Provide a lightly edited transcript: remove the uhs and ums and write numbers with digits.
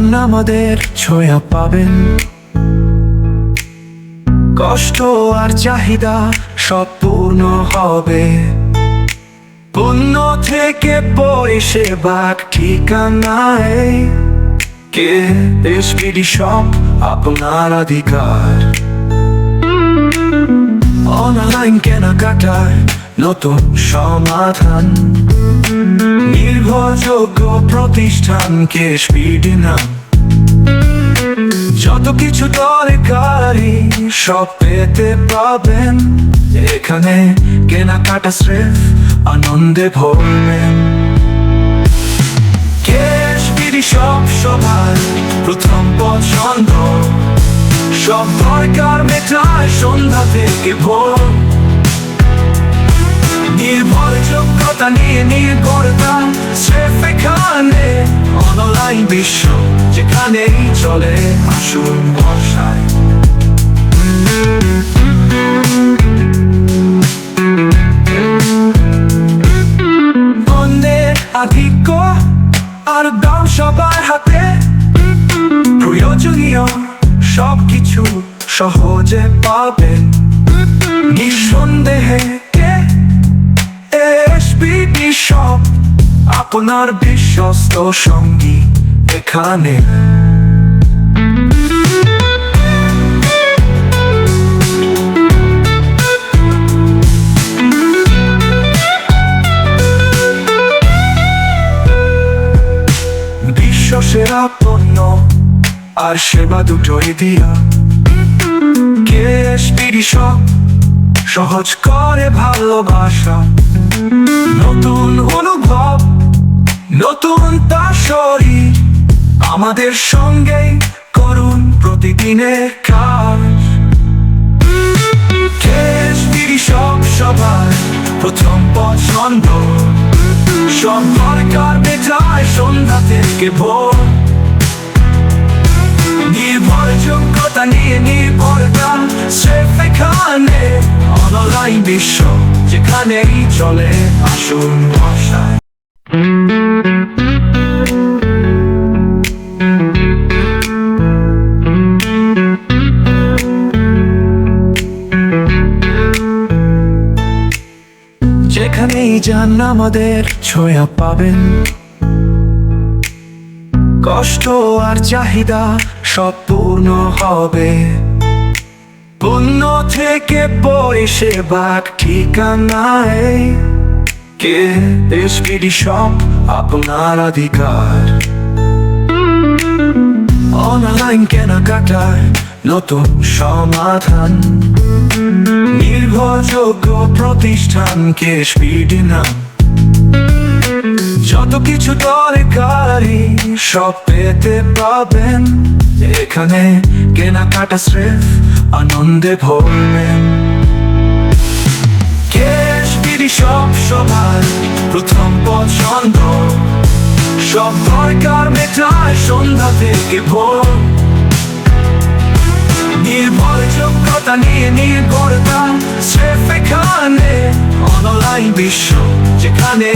যান আমাদের ছোঁয়া পাবেন। কষ্ট আর চাহিদা সব পূর্ণ হবে। পুণ্য থেকে পরিষেবা ঠিকানায় কেএসপিডি শপ আপনার অধিকার। অনলাইন কেনাকাটার নতুন সমাধান, নির্ভরযোগ্য প্রতিষ্ঠান কেএসপিডি নাম। যত কিছু দরকারি সব পেতে পাবেন এখানে। কেনাকাটা স্রেফ আনন্দে ভরবেন। কেএসপিডি শপ সবার প্রথম পছন্দ। সব দরকার মেটায় সন্ধ্যা থেকে ভোর। নির্ভরযোগ্যতা নিয়ে নির্ভরতা স্রেফ এখানে। অনলাইন বিশ্ব যেখানেই চলে, আসুন বর্ষায়। অন্যের আধিক্য আর দাম সবার হাতে। প্রয়োজনীয় সবকিছু সহজে পাবেন নিঃসন্দেহে। কেএসপিডি শপ আপনার বিশ্বস্ত সঙ্গী এখানে। বিশ্বসেরা পণ্য আর সেবা দুটোই দিয়া কেএসপিডি শপ সহজ করে ভালোবাসা। নতুন অনুভব, নতুন তাসরি, আমাদের সঙ্গে করুন প্রতিদিনের কাজ। কেএসপিডি শপ সবার প্রথম পছন্দ। সব দরকার মেটায় সন্ধ্যা থেকে ভোর। নির্ভরযোগ্যতা নিয়ে নির্ভরতা স্রেফ এখানে। অনলাইন বিশ্ব যেখানেই চলে, আসুন বর্ষায়। যেখানেই যান আমাদের ছোঁয়া পাবেন। কষ্ট আর চাহিদা সব পূর্ণ হবে। পুণ্য থেকে পরিষেবা ঠিকানায় কেএসপিডি শপ আপনার অধিকার। অনলাইন কেনাকাটার নতুন সমাধান, নির্ভরযোগ্য প্রতিষ্ঠান কেএসপিডি নাম। যত কিছু দরকারি সব পেতে পাবেন এখানে। কেনাকাটা স্রেফ আনন্দে ভরবেন। কেএসপিডি শপ সবার প্রথম পছন্দ। সব দরকার মেটায় সন্ধ্যা থেকে ভোর। নির্ভরযোগ্যতা নিয়ে নির্ভরতা স্রেফ এখানে। অনলাইন বিশ্ব যেখানে